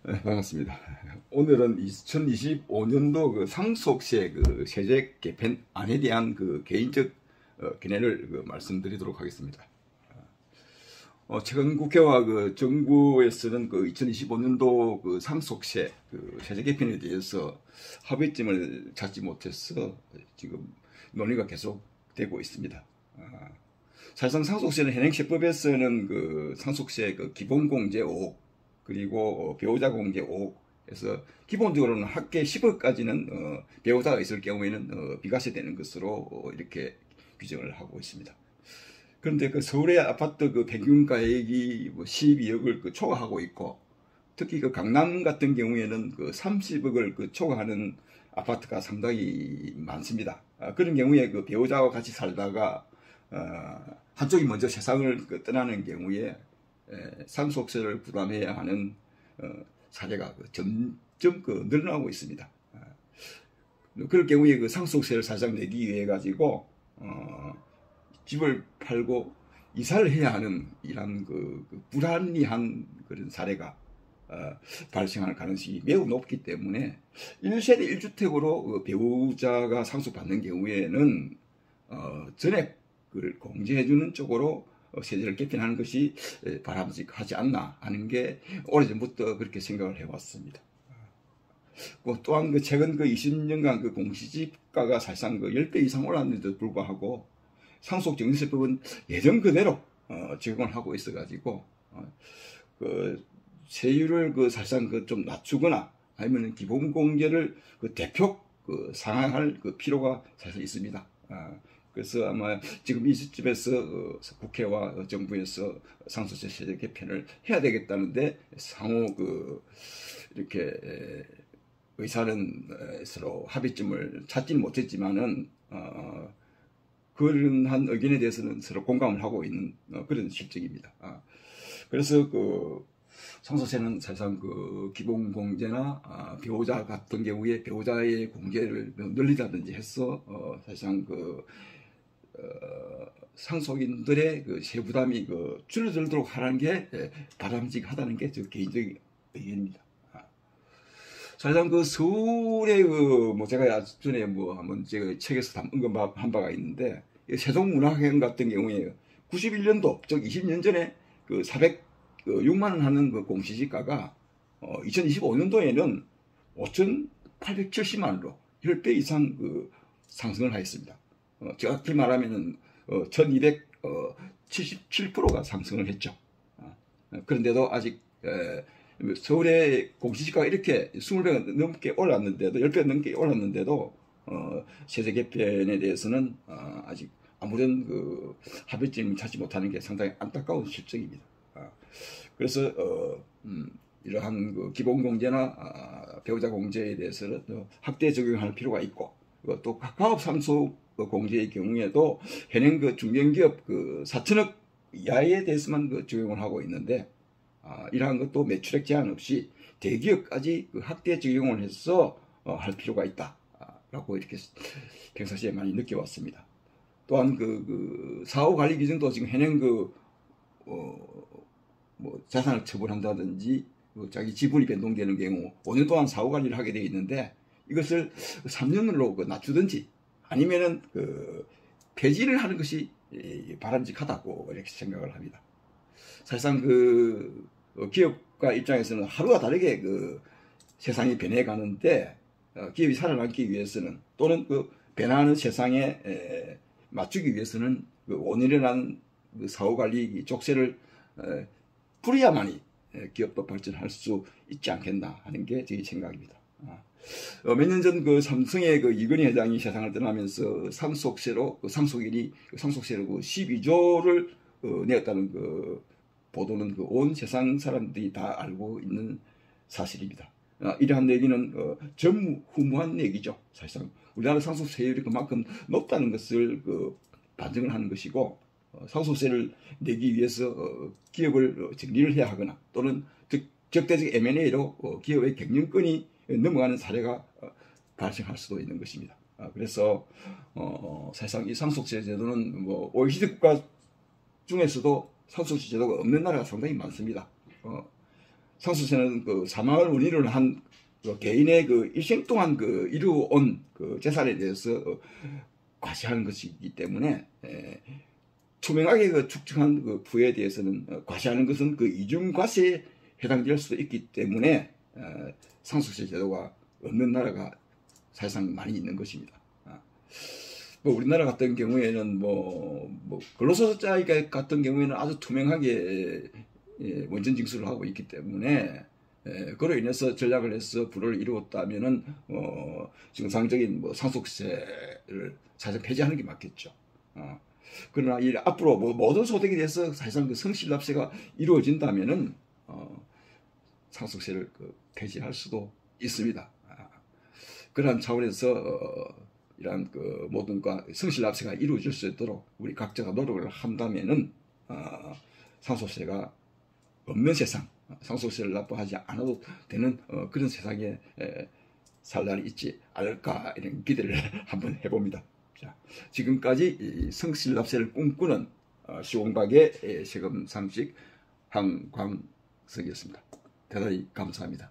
네, 반갑습니다. 오늘은 2025년도 그 상속세 그 세제 개편안에 대한 그 개인적 견해를 말씀드리도록 하겠습니다. 최근 국회와 그 정부에서는 그 2025년도 그 상속세 그 세제 개편에 대해서 합의점을 찾지 못해서 지금 논의가 계속되고 있습니다. 사실상 상속세는 현행세법에서는 그 상속세 그 기본공제 5억 그리고 배우자 공제 5억에서 기본적으로는 합계 10억까지는 배우자가 있을 경우에는 비과세되는 것으로 이렇게 규정을 하고 있습니다. 그런데 그 서울의 아파트 그 평균 가액이 뭐 12억을 그 초과하고 있고, 특히 그 강남 같은 경우에는 그 30억을 그 초과하는 아파트가 상당히 많습니다. 그런 경우에 그 배우자와 같이 살다가 한쪽이 먼저 세상을 그 떠나는 경우에 상속세를 부담해야 하는 사례가 점점 늘어나고 있습니다. 그럴 경우에 그 상속세를 사실상 내기 위해 가지고 집을 팔고 이사를 해야 하는 이런 그 불합리한 그런 사례가 발생할 가능성이 매우 높기 때문에 1세대 1주택으로 배우자가 상속받는 경우에는 전액을 공제해주는 쪽으로 세제를 개편하는 것이 바람직하지 않나 하는 게 오래전부터 그렇게 생각을 해왔습니다. 또한 그 최근 그 20년간 그 공시지가가 사실상 그 10배 이상 올랐는데도 불구하고 상속정지세법은 예전 그대로 적용을 하고 있어가지고 그 세율을 그 사실상 그 좀 낮추거나 아니면 기본공제를 그 대폭 그 상향할 그 필요가 사실 있습니다. 그래서 아마 지금 이 시점에서 국회와 정부에서 상속세 세제 개편을 해야 되겠다는데 상호 그 이렇게 의사는 서로 합의점을 찾지는 못했지만은 그런 한 의견에 대해서는 서로 공감을 하고 있는 그런 실정입니다. 그래서 그 상속세는 사실상 그 기본공제나 배우자 같은 경우에 배우자의 공제를 늘리다든지 해서 사실상 그 상속인들의 그 세부담이 그 줄어들도록 하는 게 바람직하다는 게 저 개인적인 의견입니다. 사실상 그 서울의 그 제가 전에 한번 제가 책에서 언급한 바가 있는데 세종문화회관 같은 경우에 91년도 즉 20년 전에 그 406만 원 하는 그 공시지가가 2025년도에는 5,870만 원으로 10배 이상 그 상승을 하였습니다. 정확히 말하면은 1277%가 상승을 했죠. 그런데도 아직 서울의 공시지가가 이렇게 20배가 넘게 올랐는데도 10배 넘게 올랐는데도 세제 개편에 대해서는 아직 아무런 그 합의점을 찾지 못하는 게 상당히 안타까운 실정입니다. 그래서 이러한 그 기본공제나 배우자 공제에 대해서는 확대 적용할 필요가 있고, 또 가업 상속 공제의 경우에도 현행 그 중견기업 그 4천억 이하에 대해서만 그 적용을 하고 있는데, 이러한 것도 매출액 제한 없이 대기업까지 그 확대 적용을 해서 할 필요가 있다라고 이렇게 평상시에 많이 느껴왔습니다. 또한 그 사후 관리 기준도 지금 현행 자산을 처분한다든지 자기 지분이 변동되는 경우 5년 동안 사후 관리를 하게 되어 있는데, 이것을 3년으로 낮추든지 아니면은 그 폐지를 하는 것이 바람직하다고 이렇게 생각을 합니다. 사실상 그 기업가 입장에서는 하루가 다르게 그 세상이 변해가는데, 기업이 살아남기 위해서는 또는 그 변화하는 세상에 맞추기 위해서는 그 온전한 그 사후관리 족쇄를 풀어야만이 기업도 발전할 수 있지 않겠나 하는 게 제 생각입니다. 몇 년 전 그 삼성의 그 이건희 회장이 세상을 떠나면서 상속세로 상속세로 그 12조를 내었다는 그 보도는 그 온 세상 사람들이 다 알고 있는 사실입니다. 이러한 얘기는 전무후무한 얘기죠. 사실상 우리나라 상속세율이 그만큼 높다는 것을 반증을 하는 것이고, 상속세를 내기 위해서 기업을 정리를 해야 하거나 또는 적대적 M&A로 기업의 경영권이 넘어가는 사례가 발생할 수도 있는 것입니다. 그래서 사실상 이 상속세 제도는 OECD 국가 중에서도 상속세 제도가 없는 나라가 상당히 많습니다. 상속세는 그 사망을 원인으로 한 그 개인의 그 일생 동안 그 이루어온 그 재산에 대해서 과세하는 것이기 때문에 투명하게 그 축적한 그 부에 대해서는 과세하는 것은 그 이중과세에 해당될 수도 있기 때문에 상속세 제도가 없는 나라가 사실상 많이 있는 것입니다. 뭐 우리나라 같은 경우에는 뭐 근로소득자 같은 경우에는 아주 투명하게 원전 징수를 하고 있기 때문에 그로 인해서 전략을 해서 불을 이루었다면은 정상적인 뭐 상속세를 사실 폐지하는 게 맞겠죠. 그러나 이 앞으로 뭐 모든 소득에 대해서 사실상 그 성실납세가 이루어진다면은 상속세를 폐지할 수도 있습니다. 그러한 차원에서 이러한 그 모든 성실납세가 이루어질 수 있도록 우리 각자가 노력을 한다면은 상속세가 없는 세상, 상속세를 납부하지 않아도 되는 그런 세상에 살 날이 있지 않을까 이런 기대를 한번 해봅니다. 자, 지금까지 성실납세를 꿈꾸는 시공박의 세금 상식 한광석이었습니다. 대단히 감사합니다.